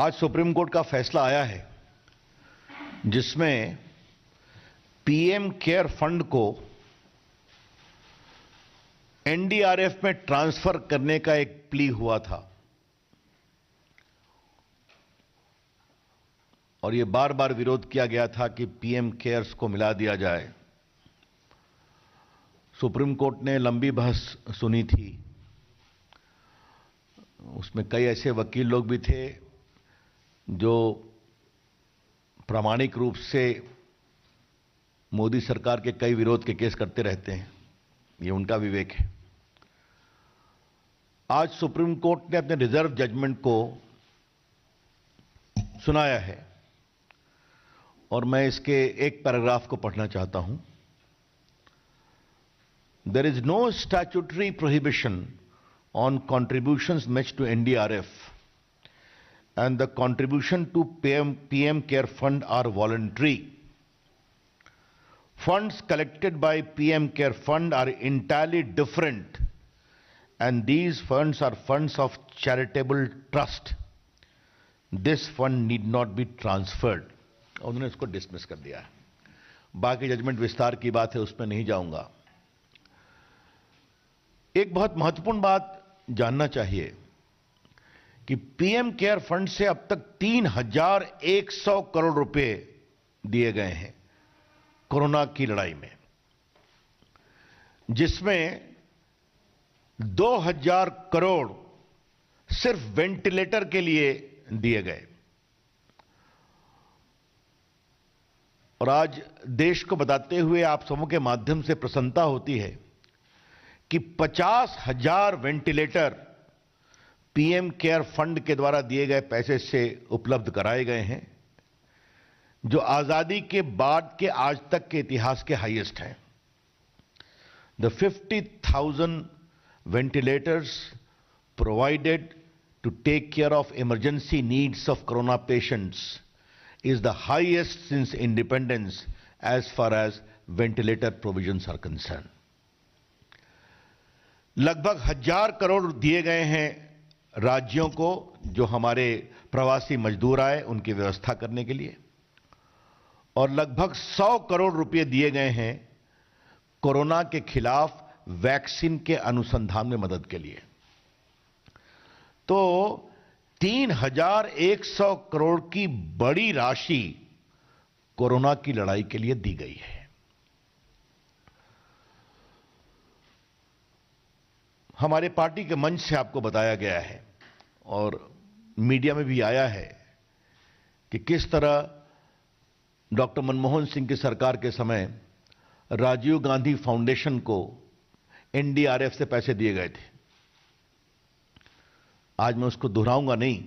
आज supreme court का फैसला आया है जिसमें पीएम केयर फंड को एनडीआरएफ में ट्रांसफर करने का एक प्ली हुआ था और यह बार बार विरोध किया गया था कि पीएम केयर्स को मिला दिया जाए। सुप्रीम कोर्ट ने लंबी बहस सुनी थी। उसमें कई ऐसे वकील लोग भी थे जो प्रामाणिक रूप से मोदी सरकार के कई विरोध के केस करते रहते हैं, ये उनका विवेक है। आज सुप्रीम कोर्ट ने अपने रिजर्व जजमेंट को सुनाया है और मैं इसके एक पैराग्राफ को पढ़ना चाहता हूं। There is no statutory prohibition on contributions made to NDRF and the contribution to PM Care Fund are voluntary. Funds collected by PM Care Fund are entirely different and these funds are funds of charitable trust. This fund need not be transferred. उन्होंने इसको dismiss कर दिया है। बाकी judgement विस्तार की बात है, उसमें नहीं जाऊंगा। एक बहुत महत्वपूर्ण बात जानना चाहिए कि पीएम केयर फंड से अब तक 3,100 करोड़ रुपए दिए गए हैं कोरोना की लड़ाई में, जिसमें 2,000 करोड़ सिर्फ वेंटिलेटर के लिए दिए गए। और आज देश को बताते हुए आप सबों के माध्यम से प्रसन्नता होती है कि 50,000 वेंटिलेटर पीएम केयर फंड के द्वारा दिए गए पैसे से उपलब्ध कराए गए हैं, जो आजादी के बाद के आज तक के इतिहास के हाईएस्ट हैं। The 50,000 ventilators provided to take care of emergency needs of corona patients is the highest since independence as far as ventilator provisions are concerned. लगभग 1,000 करोड़ दिए गए हैं राज्यों को जो हमारे प्रवासी मजदूर आए उनकी व्यवस्था करने के लिए, और लगभग 100 करोड़ रुपए दिए गए हैं कोरोना के खिलाफ वैक्सीन के अनुसंधान में मदद के लिए। तो 3,100 करोड़ की बड़ी राशि कोरोना की लड़ाई के लिए दी गई है। हमारे पार्टी के मंच से आपको बताया गया है और मीडिया में भी आया है कि किस तरह डॉक्टर मनमोहन सिंह की सरकार के समय राजीव गांधी फाउंडेशन को एनडीआरएफ से पैसे दिए गए थे। आज मैं उसको दोहराऊंगा नहीं।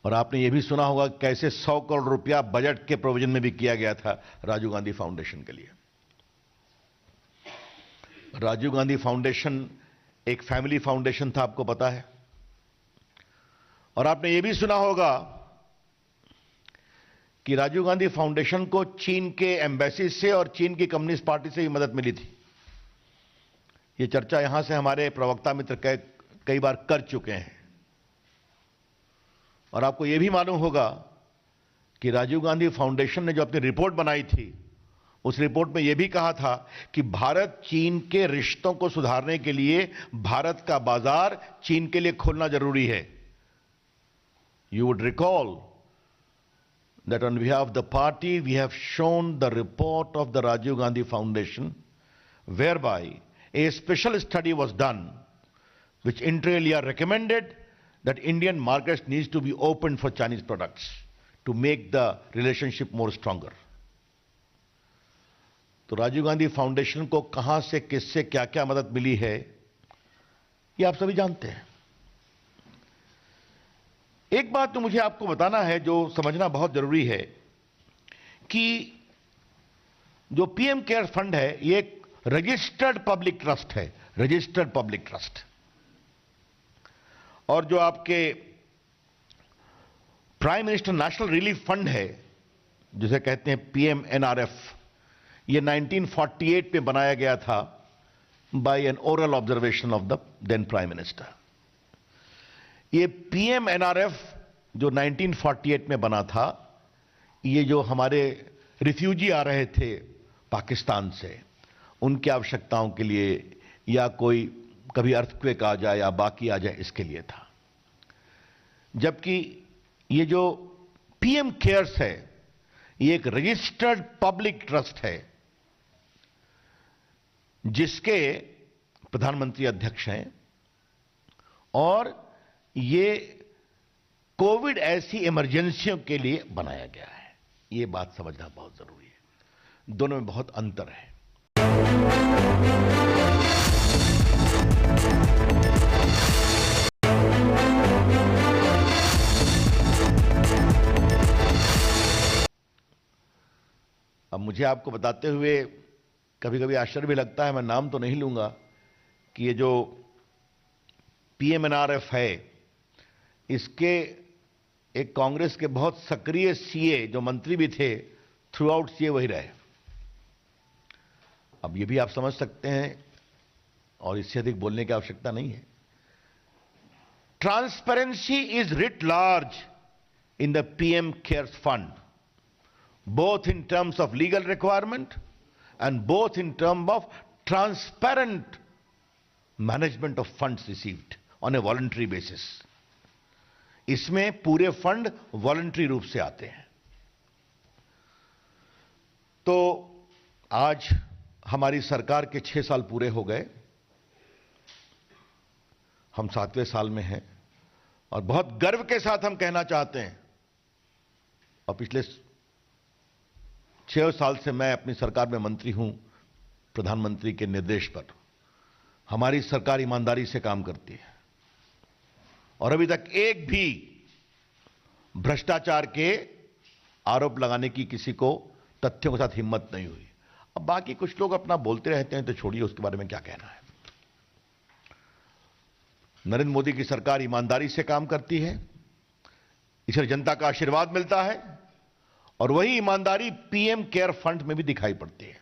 और आपने यह भी सुना होगा कैसे 100 करोड़ रुपया बजट के प्रोविजन में भी किया गया था राजीव गांधी फाउंडेशन के लिए। राजीव गांधी फाउंडेशन एक फैमिली फाउंडेशन था, आपको पता है। और आपने यह भी सुना होगा कि राजीव गांधी फाउंडेशन को चीन के एम्बेसी से और चीन की कम्युनिस्ट पार्टी से भी मदद मिली थी। यह चर्चा यहां से हमारे प्रवक्ता मित्र कई बार कर चुके हैं। और आपको यह भी मालूम होगा कि राजीव गांधी फाउंडेशन ने जो अपनी रिपोर्ट बनाई थी, उस रिपोर्ट में यह भी कहा था कि भारत चीन के रिश्तों को सुधारने के लिए भारत का बाजार चीन के लिए खोलना जरूरी है। You would recall that on behalf of the party we have shown the report of the Rajiv Gandhi Foundation whereby a special study was done which inter alia recommended that Indian markets needs to be opened for Chinese products to make the relationship more stronger. तो Rajiv Gandhi foundation को कहां से किससे क्या क्या मदद मिली है ये आप सभी जानते हैं। एक बात तो मुझे आपको बताना है जो समझना बहुत जरूरी है कि जो पीएम केयर फंड है ये एक रजिस्टर्ड पब्लिक ट्रस्ट है, रजिस्टर्ड पब्लिक ट्रस्ट। और जो आपके prime minister national relief fund है जिसे कहते हैं पीएमएनआरएफ, ये 1948 में बनाया गया था by an oral observation of the then prime minister. ये पीएमएनआरएफ जो 1948 में बना था, ये जो हमारे रिफ्यूजी आ रहे थे पाकिस्तान से, उनकी आवश्यकताओं के लिए, या कोई कभी अर्थक्वेक आ जाए या बाकी आ जाए, इसके लिए था। जबकि ये जो पीएम केयर्स है, ये एक रजिस्टर्ड पब्लिक ट्रस्ट है जिसके प्रधानमंत्री अध्यक्ष हैं, और ये कोविड ऐसी इमरजेंसियों के लिए बनाया गया है। ये बात समझना बहुत जरूरी है, दोनों में बहुत अंतर है। अब मुझे आपको बताते हुए कभी कभी आश्चर्य भी लगता है, मैं नाम तो नहीं लूंगा, कि ये जो पीएमएनआरएफ है, इसके एक कांग्रेस के बहुत सक्रिय सीए जो मंत्री भी थे, थ्रू आउट सीए वही रहे। अब ये भी आप समझ सकते हैं, और इससे अधिक बोलने की आवश्यकता नहीं है। Transparency is writ large in the PM cares fund, both in terms of legal requirement and both in terms of transparent management of funds received on a voluntary basis. इसमें पूरे फंड वॉलंटरी रूप से आते हैं। तो आज हमारी सरकार के 6 साल पूरे हो गए, हम 7वें साल में हैं, और बहुत गर्व के साथ हम कहना चाहते हैं, और पिछले 6 साल से मैं अपनी सरकार में मंत्री हूं, प्रधानमंत्री के निर्देश पर हमारी सरकार ईमानदारी से काम करती है, और अभी तक एक भी भ्रष्टाचार के आरोप लगाने की किसी को तथ्यों के साथ हिम्मत नहीं हुई। अब बाकी कुछ लोग अपना बोलते रहते हैं, तो छोड़िए, उसके बारे में क्या कहना है। नरेंद्र मोदी की सरकार ईमानदारी से काम करती है, इसे जनता का आशीर्वाद मिलता है, और वही ईमानदारी पीएम केयर फंड में भी दिखाई पड़ती है।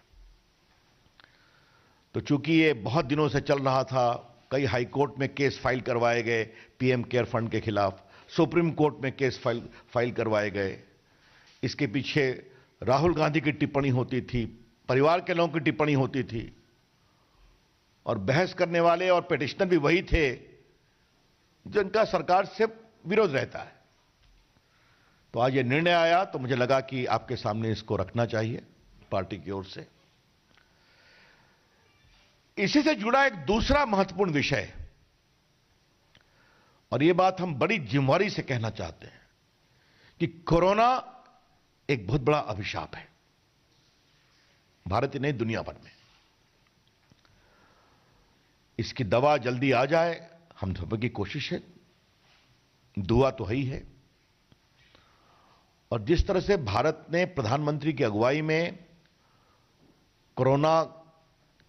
तो चूंकि ये बहुत दिनों से चल रहा था, कई हाई कोर्ट में केस फाइल करवाए गए पीएम केयर फंड के खिलाफ, सुप्रीम कोर्ट में केस फाइल करवाए गए। इसके पीछे राहुल गांधी की टिप्पणी होती थी, परिवार के लोगों की टिप्पणी होती थी, और बहस करने वाले और पिटिशनर भी वही थे जिनका सरकार से विरोध रहता है। तो आज ये निर्णय आया, तो मुझे लगा कि आपके सामने इसको रखना चाहिए पार्टी की ओर से। इसी से जुड़ा एक दूसरा महत्वपूर्ण विषय, और ये बात हम बड़ी जिम्मेदारी से कहना चाहते हैं, कि कोरोना एक बहुत बड़ा अभिशाप है, भारत ही नहीं दुनिया भर में। इसकी दवा जल्दी आ जाए, हम सब की कोशिश है, दुआ तो है ही है। और जिस तरह से भारत ने प्रधानमंत्री की अगुवाई में कोरोना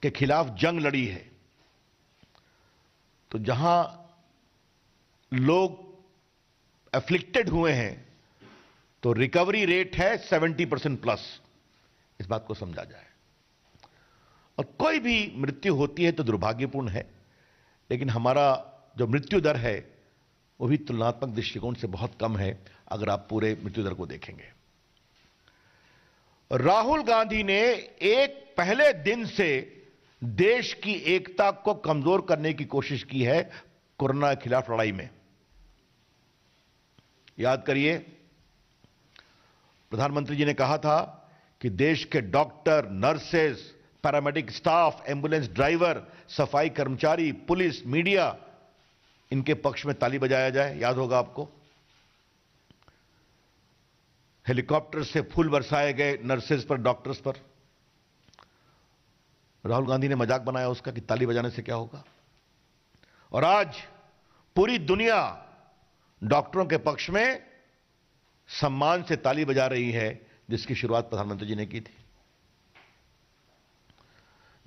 के खिलाफ जंग लड़ी है, तो जहां लोग एफ्लिक्टेड हुए हैं, तो रिकवरी रेट है 70% प्लस। इस बात को समझा जाए। और कोई भी मृत्यु होती है तो दुर्भाग्यपूर्ण है, लेकिन हमारा जो मृत्यु दर है वो भी तुलनात्मक दृष्टिकोण से बहुत कम है, अगर आप पूरे मृत्यु दर को देखेंगे। राहुल गांधी ने एक पहले दिन से देश की एकता को कमजोर करने की कोशिश की है कोरोना के खिलाफ लड़ाई में। याद करिए, प्रधानमंत्री जी ने कहा था कि देश के doctor, nurses, paramedic staff, ambulance driver, सफाई कर्मचारी, पुलिस, मीडिया, इनके पक्ष में ताली बजाया जाए। याद होगा आपको, हेलीकॉप्टर से फूल बरसाए गए नर्सेस पर, डॉक्टर्स पर। राहुल गांधी ने मजाक बनाया उसका कि ताली बजाने से क्या होगा। और आज पूरी दुनिया डॉक्टरों के पक्ष में सम्मान से ताली बजा रही है, जिसकी शुरुआत प्रधानमंत्री जी ने की थी।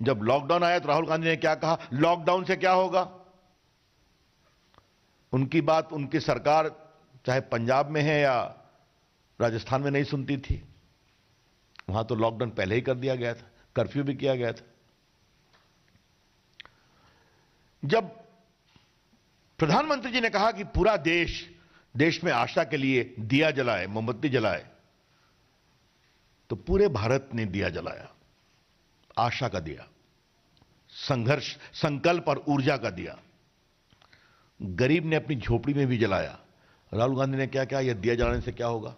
जब लॉकडाउन आया तो राहुल गांधी ने क्या कहा, लॉकडाउन से क्या होगा। उनकी बात उनकी सरकार चाहे पंजाब में है या राजस्थान में नहीं सुनती थी। वहां तो लॉकडाउन पहले ही कर दिया गया था, कर्फ्यू भी किया गया था। जब प्रधानमंत्री जी ने कहा कि पूरा देश देश में आशा के लिए दिया जलाए, मोमबत्ती जलाए, तो पूरे भारत ने दिया जलाया, आशा का दिया, संघर्ष, संकल्प और ऊर्जा का दिया। गरीब ने अपनी झोपड़ी में भी जलाया। राहुल गांधी ने क्या कहा, यह दिया जलाने से क्या होगा?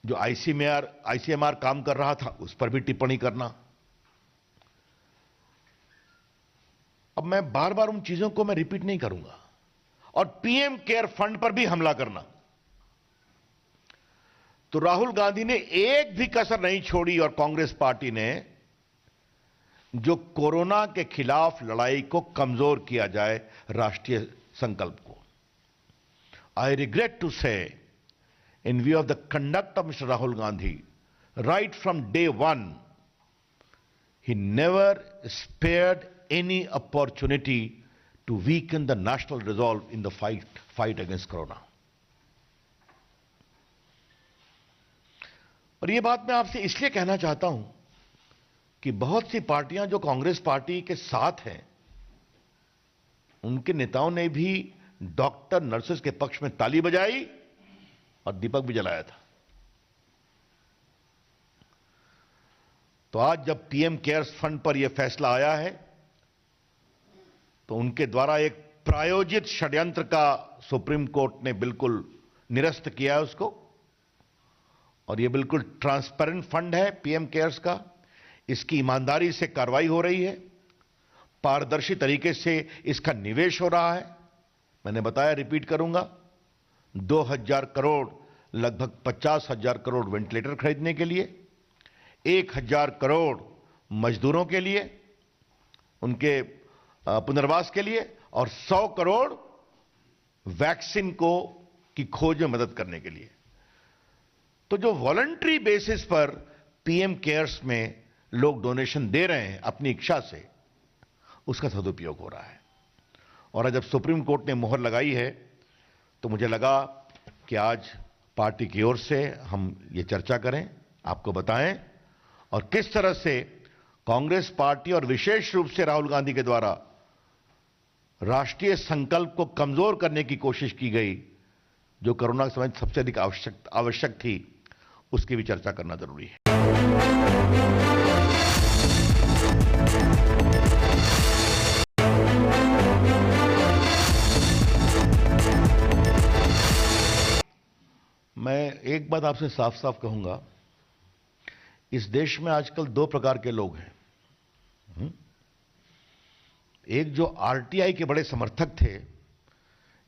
जो आईसीएमआर काम कर रहा था उस पर भी टिप्पणी करना। अब मैं बार बार उन चीजों को मैं रिपीट नहीं करूंगा। और पीएम केयर फंड पर भी हमला करना। तो राहुल गांधी ने एक भी कसर नहीं छोड़ी और कांग्रेस पार्टी ने जो कोरोना के खिलाफ लड़ाई को कमजोर किया जाए, राष्ट्रीय संकल्प को। आई रिग्रेट टू से, in view of the conduct of Mr. Rahul Gandhi, right from day one, he never spared any opportunity to weaken the national resolve in the fight against corona. और ये बात मैं आपसे इसलिए कहना चाहता हूं कि बहुत सी पार्टियां जो कांग्रेस पार्टी के साथ हैं, उनके नेताओं ने भी डॉक्टर, नर्सेस के पक्ष में ताली बजाई और दीपक भी जलाया था। तो आज जब पीएम केयर्स फंड पर यह फैसला आया है, तो उनके द्वारा एक प्रायोजित षड्यंत्र का सुप्रीम कोर्ट ने बिल्कुल निरस्त किया है उसको। और यह बिल्कुल ट्रांसपेरेंट फंड है पीएम केयर्स का। इसकी ईमानदारी से कार्रवाई हो रही है, पारदर्शी तरीके से इसका निवेश हो रहा है। मैंने बताया, रिपीट करूंगा, 2000 करोड़, लगभग 50,000 करोड़ वेंटिलेटर खरीदने के लिए, 1000 करोड़ मजदूरों के लिए, उनके पुनर्वास के लिए, और 100 करोड़ वैक्सीन की खोज में मदद करने के लिए। तो जो वॉलंटरी बेसिस पर पीएम केयर्स में लोग डोनेशन दे रहे हैं अपनी इच्छा से, उसका सदुपयोग हो रहा है। और जब सुप्रीम कोर्ट ने मोहर लगाई है, तो मुझे लगा कि आज पार्टी की ओर से हम ये चर्चा करें, आपको बताएं, और किस तरह से कांग्रेस पार्टी और विशेष रूप से राहुल गांधी के द्वारा राष्ट्रीय संकल्प को कमजोर करने की कोशिश की गई, जो कोरोना के समय सबसे अधिक आवश्यक थी, उसकी भी चर्चा करना जरूरी है। मैं एक बात आपसे साफ साफ कहूंगा, इस देश में आजकल दो प्रकार के लोग हैं। एक जो आरटीआई के बड़े समर्थक थे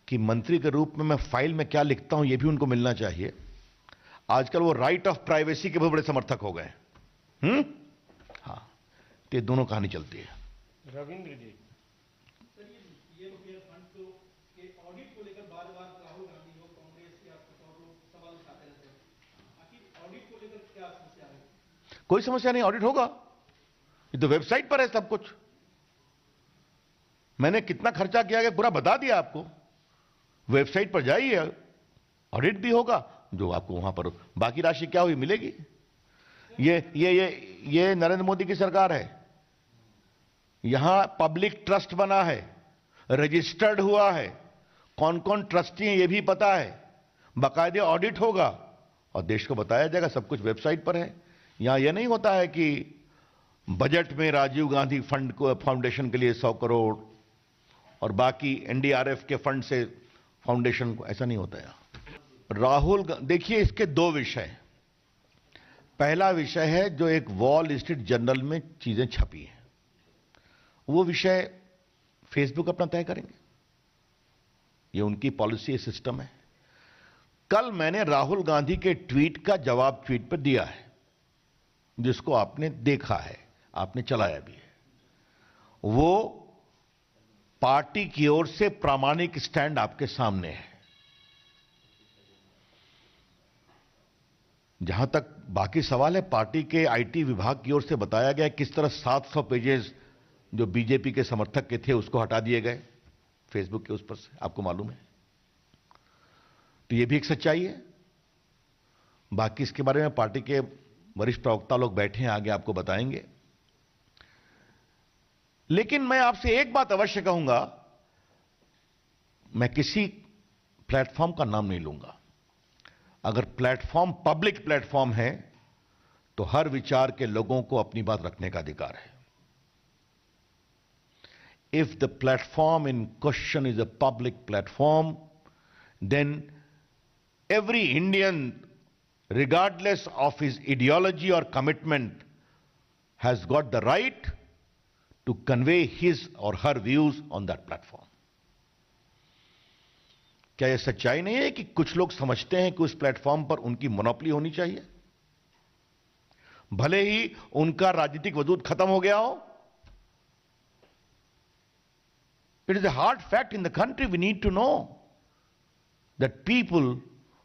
कि मंत्री के रूप में मैं फाइल में क्या लिखता हूं यह भी उनको मिलना चाहिए, आजकल वो राइट ऑफ प्राइवेसी के बहुत बड़े समर्थक हो गए। हाँ, तो ये दोनों कहानी चलती है। रविंद्र जी, ये फंड के ऑडिट को लेकर बार-बार राहुल गांधी और कांग्रेस के और लोग सवाल उठाते रहते हैं। आखिर ऑडिट को लेकर क्या समस्या है? कोई समस्या नहीं, ऑडिट होगा। ये तो वेबसाइट पर है सब कुछ। मैंने कितना खर्चा किया गया पूरा बता दिया आपको। वेबसाइट पर जाइए, ऑडिट भी होगा, जो आपको वहां पर बाकी राशि क्या हुई मिलेगी। ये नरेंद्र मोदी की सरकार है। यहां पब्लिक ट्रस्ट बना है, रजिस्टर्ड हुआ है, कौन कौन ट्रस्टी हैं ये भी पता है, बाकायदे ऑडिट होगा और देश को बताया जाएगा। सब कुछ वेबसाइट पर है। यहां यह नहीं होता है कि बजट में राजीव गांधी फंड को फाउंडेशन के लिए 100 करोड़ और बाकी एनडीआरएफ के फंड से फाउंडेशन को, ऐसा नहीं होता है। राहुल, देखिए इसके दो विषय। पहला विषय है जो एक वॉल स्ट्रीट जर्नल में चीजें छपी हैं, वो विषय फेसबुक अपना तय करेंगे, ये उनकी पॉलिसी सिस्टम है। कल मैंने राहुल गांधी के ट्वीट का जवाब ट्वीट पर दिया है, जिसको आपने देखा है, आपने चलाया भी है। वो पार्टी की ओर से प्रामाणिक स्टैंड आपके सामने है। जहां तक बाकी सवाल है, पार्टी के आईटी विभाग की ओर से बताया गया किस तरह 700 पेजेस जो बीजेपी के समर्थक के थे उसको हटा दिए गए फेसबुक के उस पर से, आपको मालूम है। तो यह भी एक सच्चाई है। बाकी इसके बारे में पार्टी के वरिष्ठ प्रवक्ता लोग बैठे हैं, आगे आपको बताएंगे। लेकिन मैं आपसे एक बात अवश्य कहूंगा, मैं किसी प्लेटफॉर्म का नाम नहीं लूंगा। अगर प्लेटफॉर्म पब्लिक प्लेटफॉर्म है तो हर विचार के लोगों को अपनी बात रखने का अधिकार है। If the platform in question is a public platform, then every Indian, regardless of his ideology or commitment, has got the right to convey his or her views on that platform. क्या यह सच्चाई नहीं है कि कुछ लोग समझते हैं कि उस प्लेटफॉर्म पर उनकी मोनोपोली होनी चाहिए, भले ही उनका राजनीतिक वजूद खत्म हो गया हो? It is a hard fact in the country. We need to know that people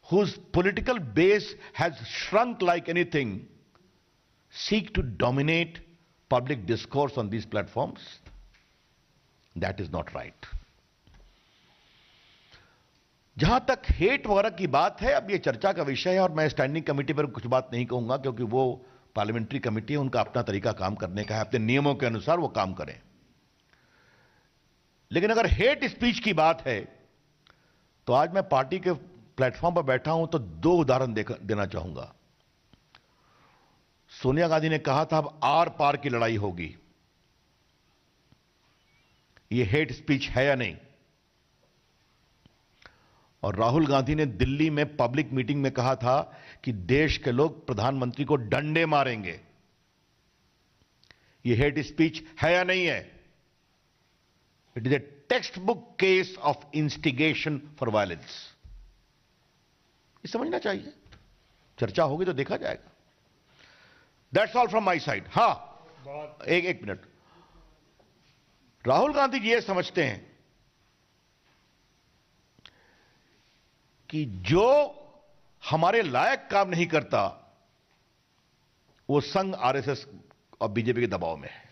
whose political base has shrunk like anything seek to dominate public discourse on these platforms. That is not right. जहां तक hate वगैरह की बात है, अब यह चर्चा का विषय है और मैं स्टैंडिंग कमेटी पर कुछ बात नहीं कहूंगा, क्योंकि वो पार्लियामेंट्री कमेटी है, उनका अपना तरीका काम करने का है, अपने नियमों के अनुसार वो काम करें। लेकिन अगर हेट स्पीच की बात है तो आज मैं पार्टी के प्लेटफॉर्म पर बैठा हूं तो दो उदाहरण देना चाहूंगा। सोनिया गांधी ने कहा था अब आर पार की लड़ाई होगी। यह हेट स्पीच है या नहीं? और राहुल गांधी ने दिल्ली में पब्लिक मीटिंग में कहा था कि देश के लोग प्रधानमंत्री को डंडे मारेंगे। यह हेट स्पीच है या नहीं है? It is a textbook case of instigation for violence. ये समझना चाहिए, चर्चा होगी तो देखा जाएगा। That's all from my side. हाँ, एक मिनट। राहुल गांधी जी ये समझते हैं कि जो हमारे लायक काम नहीं करता वो संघ आरएसएस और बीजेपी के दबाव में है।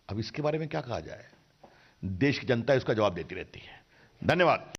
अब इसके बारे में क्या कहा जाए? देश की जनता इसका जवाब देती रहती है। धन्यवाद।